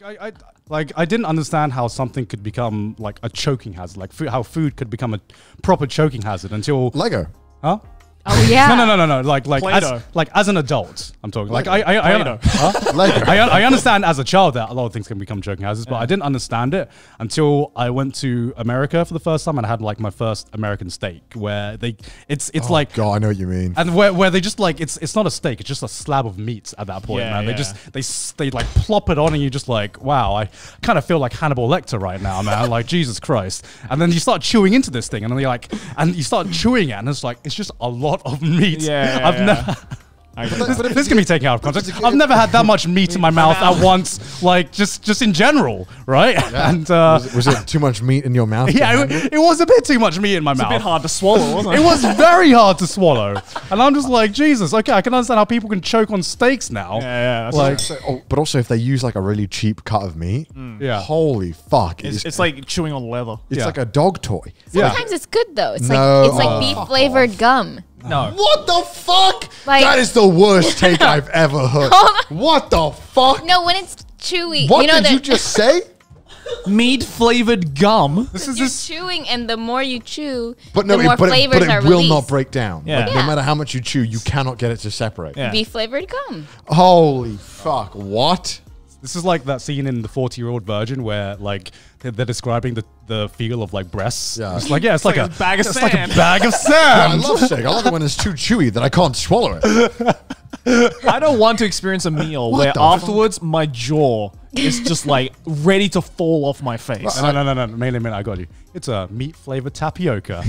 I didn't understand how something could become like a choking hazard, like how food could become a proper choking hazard until Lego. Huh? Oh yeah. No. Like as an adult, I'm talking. Like Lego. I understand as a child that a lot of things can become choking hazards, but I didn't understand it until I went to America for the first time and I had like my first American steak, where it's like, God, I know what you mean. and where they just like it's not a steak, it's just a slab of meat at that point, man. They like plop it on and you just like, wow, I kind of feel like Hannibal Lecter right now, man. Like Jesus Christ. And then you start chewing into this thing and then you start chewing it and it's like it's just a lot of meat. I've never. This can be taken out of context. I've never had that much meat in my mouth at once, like just in general, right? Yeah. And was it too much meat in your mouth? Yeah, it was a bit too much meat in my mouth. It's a bit hard to swallow, wasn't it? It was very hard to swallow, and I'm just like, Jesus. Okay, I can understand how people can choke on steaks now. Yeah. Like, but also if they use like a really cheap cut of meat, yeah. Holy fuck! It's like chewing on leather. It's like a dog toy. Sometimes it's good though. It's No. like beef flavored gum. No. What the fuck? Like- that is the worst take I've ever heard. What the fuck? No, when it's chewy. What you know did you just say? Meat flavored gum. You're chewing, and the more you chew, But the more flavors it are will released. not break down. Yeah. Like, no matter how much you chew, you cannot get it to separate. Yeah. Beef flavored gum. Holy fuck! What? this is like that scene in the 40-Year-Old Virgin where like they're describing the feel of like breasts. Yeah. It's like it's like a bag of it's sand. like a bag of I sand. love steak. I love it when it's too chewy that I can't swallow it. I don't want to experience a meal What where the afterwards my jaw is just like ready to fall off my face. No. Mainly, I got you. It's a meat-flavored tapioca.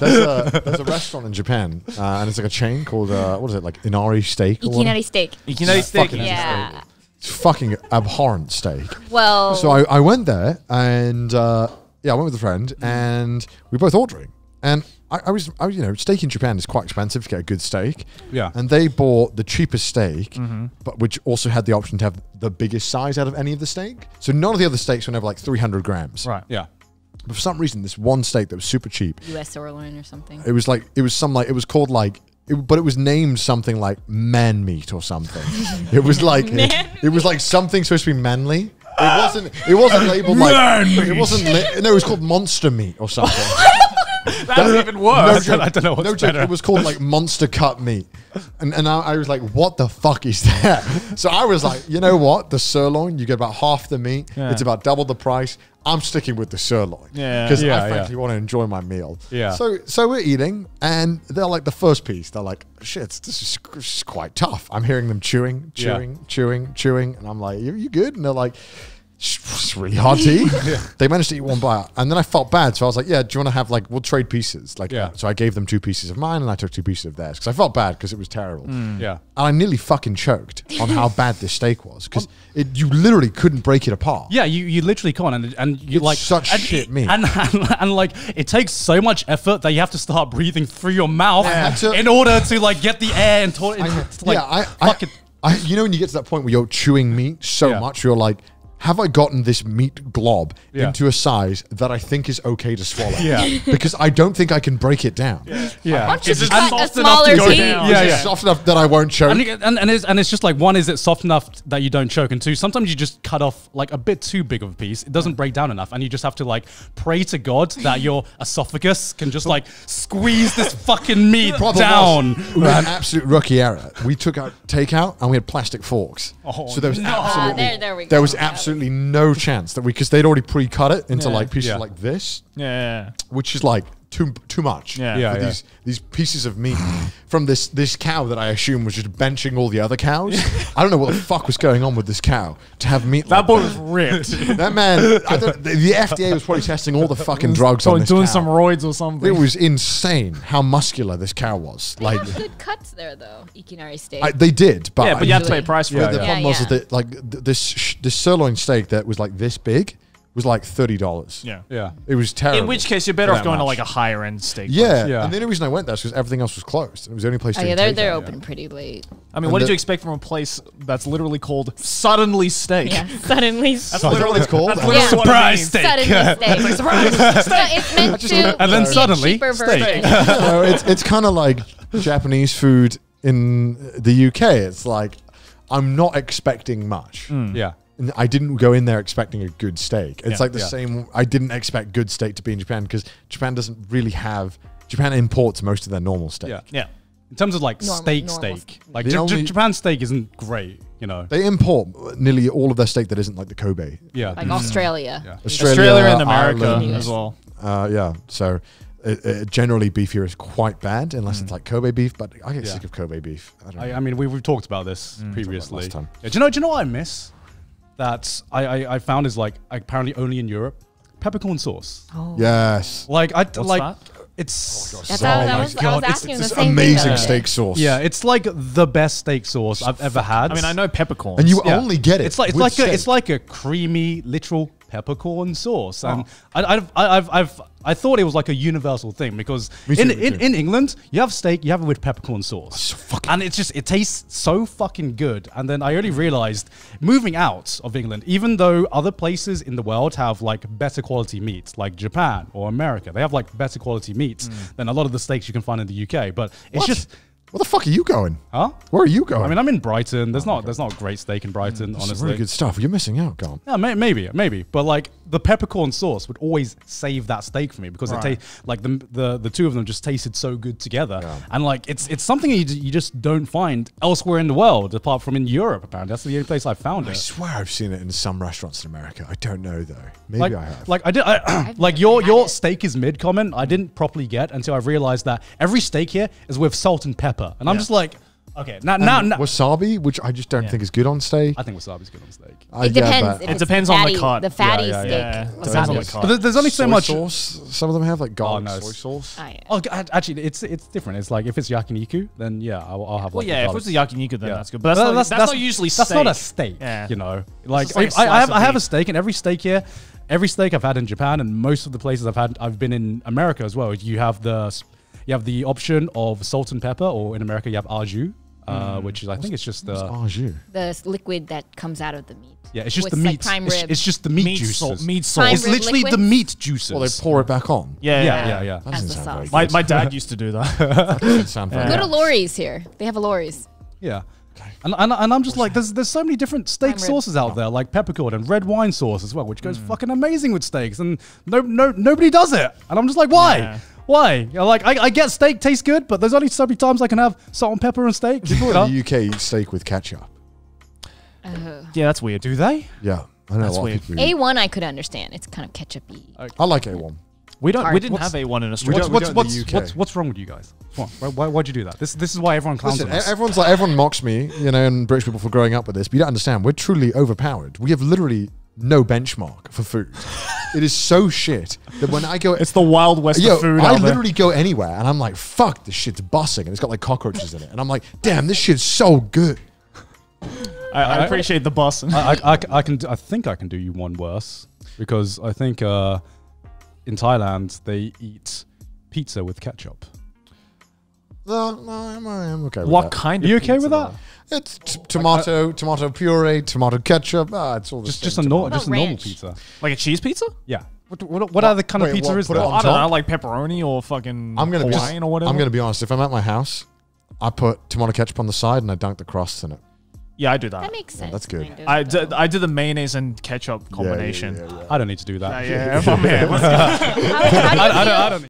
There's a restaurant in Japan, and it's like a chain called what is it, like Inari Steak? Or Ikinari steak. Ikinari steak. Fucking Yeah. It's fucking abhorrent steak. Well. So I went there and I went with a friend and we were both ordering. And I was steak in Japan is quite expensive to get a good steak. Yeah. And they bought the cheapest steak, but which also had the option to have the biggest size out of any of the steak. So none of the other steaks were never like 300 grams. Right. Yeah. But for some reason, this one steak that was super cheap. U.S. sirloin or something. It was named something like man meat or something. It was like it was like something supposed to be manly. It wasn't labeled like Man it wasn't. No, it was called monster meat or something. That's even worse. I don't know what's No joke. better. It was called like monster cut meat, and I was like, what the fuck is that? So I was like, you know what? The sirloin, you get about half the meat. Yeah. It's about double the price. I'm sticking with the sirloin. Yeah. Because Yeah, I frankly want to enjoy my meal. Yeah. So we're eating, and they're like the first piece. They're like, shit, this is quite tough. I'm hearing them chewing, and I'm like, you good? And they're like, it's really hard to eat. They managed to eat one bite, and then I felt bad, so I was like, "Yeah, do you want to have like we'll trade pieces?" Like, Yeah. so I gave them 2 pieces of mine, and I took 2 pieces of theirs because I felt bad because it was terrible. Yeah. And I nearly fucking choked on how bad this steak was because you literally couldn't break it apart. Yeah, you literally can't, and you It's like such shit meat. and like it takes so much effort that you have to start breathing through your mouth Yeah. in order to like get the air and you know when you get to that point where you're chewing meat so much, you're like, have I gotten this meat glob into a size that I think is okay to swallow? Yeah. Because I don't think I can break it down. Yeah. Why don't you Is it cut a soft enough smaller to go piece? down? Yeah, Is it yeah. soft enough that I won't choke? And it's just like, one, is it soft enough that you don't choke, and 2, sometimes you just cut off like a bit too big of a piece. It doesn't break down enough, and you just have to like pray to God that your esophagus can just like squeeze this fucking meat Problem down. was, we had an absolute rookie error. We took out takeout and we had plastic forks. So there was absolutely there we go. there was absolutely no chance that because they'd already pre-cut it into like pieces like this, Yeah. which is like too much. Yeah. for these pieces of meat from this cow that I assume was just benching all the other cows. I don't know what the fuck was going on with this cow to have meat. That like boy was ripped. that man. The FDA was probably testing all the fucking drugs on Probably this doing cow. some roids or something. It was insane how muscular this cow was. They Like have good cuts there though. Ikinari steak. they did, but yeah, but you have to pay a price for the it. problem was that like this sirloin steak that was like this big was like $30. Yeah. Yeah. It was terrible. In which case, you're better off that going to much. like a higher end steak. Yeah. Yeah. And the only reason I went there is because everything else was closed. It was the only place to Oh yeah, take they're out. open pretty late. I mean, And what did the- you expect from a place that's literally called Suddenly Steak? Yeah, suddenly. That's Is that what it's called? That's literally Yeah. what it Surprise means. steak. Suddenly steak. Surprise! No, it's meant to And then be a suddenly, cheaper steak. version. No, it's kind of like Japanese food in the UK. It's like I'm not expecting much. Yeah. And I didn't go in there expecting a good steak. It's Yeah. like the same. I didn't expect good steak to be in Japan because Japan doesn't really have. Japan imports most of their normal steak. Yeah. Yeah. In terms of like Normal steak, like The only- Japan steak isn't great, you know. They import nearly all of their steak that isn't like the Kobe. Yeah. Like Australia. Yeah. Australia and America Ireland, as well. Yeah. So generally beef here is quite bad unless it's like Kobe beef. But I get Yeah. sick of Kobe beef. I don't know. I mean, we've talked about this previously. last time. Yeah, do you know what I miss? That I found is like apparently only in Europe, peppercorn sauce. Oh. Yes. Like that? it's That's Oh how my I was God, asking It's the this same amazing thing. the other steak day. sauce. yeah, it's like the best steak sauce I've ever had. I mean, I know peppercorns. And you Yeah. only get it. It's like with steak. it's like a creamy literal peppercorn sauce, and I thought it was like a universal thing because Me too, in, me in, too. in England you have steak, you have it with peppercorn sauce, so fucking- and it tastes so fucking good. And then I only realized moving out of England, even though other places in the world have like better quality meat, like Japan or America, they have like better quality meats than a lot of the steaks you can find in the UK. But it's What? just, Where the fuck are you going? huh? Where are you going? I mean, I'm in Brighton. There's not great steak in Brighton, This is honestly. really good stuff. You're missing out, Gone. Yeah, maybe, but like the peppercorn sauce would always save that steak for me because it tastes like the two of them just tasted so good together, and like it's something you just don't find elsewhere in the world apart from in Europe. Apparently, that's the only place I found I it. swear I've seen it in some restaurants in America. I don't know though. Maybe I have. Like I did, like never your had it. steak is mid comment. I didn't properly get until I realized that every steak here is with salt and pepper, and I'm just like, okay, now Wasabi, which I just don't think is good on steak. I think wasabi's good on steak. It depends. if It it's depends on the fatty- cut. The fatty Yeah, steak. yeah. wasabi. Depends on the Yes. cut. But there's only so Soy much. sauce. Some of them have like garlic no, soy sauce. Oh, yeah. Oh, actually, it's different. It's like if it's yakiniku, then yeah, I'll have. Well, like yeah, the if it's the garlic. yakiniku, then Yeah. that's good. But that's not usually steak. That's not a steak. Yeah. You know, like just like a I slice have of I have a meat. steak, and every steak here, every steak I've had in Japan, and most of the places I've been in America as well. You have the option of salt and pepper, or in America you have au which is I think it's just the Au jus. The liquid that comes out of the meat. yeah, it's just With, the like, meat. prime It's, rib. it's just the meat, meat juices. salt. Meat Prime It's sauce. rib literally the liquids? meat juices. Well, they pour it back on. Yeah. yeah. That As doesn't the sound very sauce. good. My dad used to do that. That doesn't sound very Go good. to Lori's here. They have a Lori's. Yeah. And I'm just like, there's so many different steak Prime rib. sauces out there, like peppercorn and red wine sauce as well, which goes fucking amazing with steaks, and nobody does it. And I'm just like, why? Yeah. Why? You know, like I get steak tastes good, but there's only so many times I can have salt and pepper and steak. People Huh? in the UK eat steak with ketchup. Yeah, that's weird. Do they? Yeah, I know That's a lot weird. of people. eat. A1 I could understand. It's kind of ketchup-y. I like A1. We didn't What's- have A1 in We Australia. don't- What's in the UK. what's wrong with you guys? Come on, why'd you do that? This is why everyone clowns Listen, on us. everyone mocks me, you know, and British people for growing up with this, but you don't understand. We're truly overpowered. We have literally no benchmark for food. It is so shit that when I go, It's the Wild West of food I out there. literally go anywhere and I'm like, fuck, this shit's bussing, and it's got like cockroaches in it, and I'm like, damn, this shit's so good. I appreciate the bus. I think I can do you one worse because I think in Thailand they eat pizza with ketchup. No, I'm okay with What that. kind Are of you okay pizza, with that? though? It's tomato puree, tomato ketchup. It's all the Just same a tomato. just a About normal ranch? pizza. Like a cheese pizza? Yeah. What other kind of Wait, pizza what? is Put it there? on I don't top? know, like pepperoni or fucking I'm gonna Hawaiian or whatever. I'm gonna be honest. If I'm at my house, I put tomato ketchup on the side and I dunk the crusts in it. Yeah, I do that. That makes sense. that's good. kind of, I though. do the mayonnaise and ketchup combination. Yeah. I don't need to do that. Yeah, my man. Let's go. How do you I don't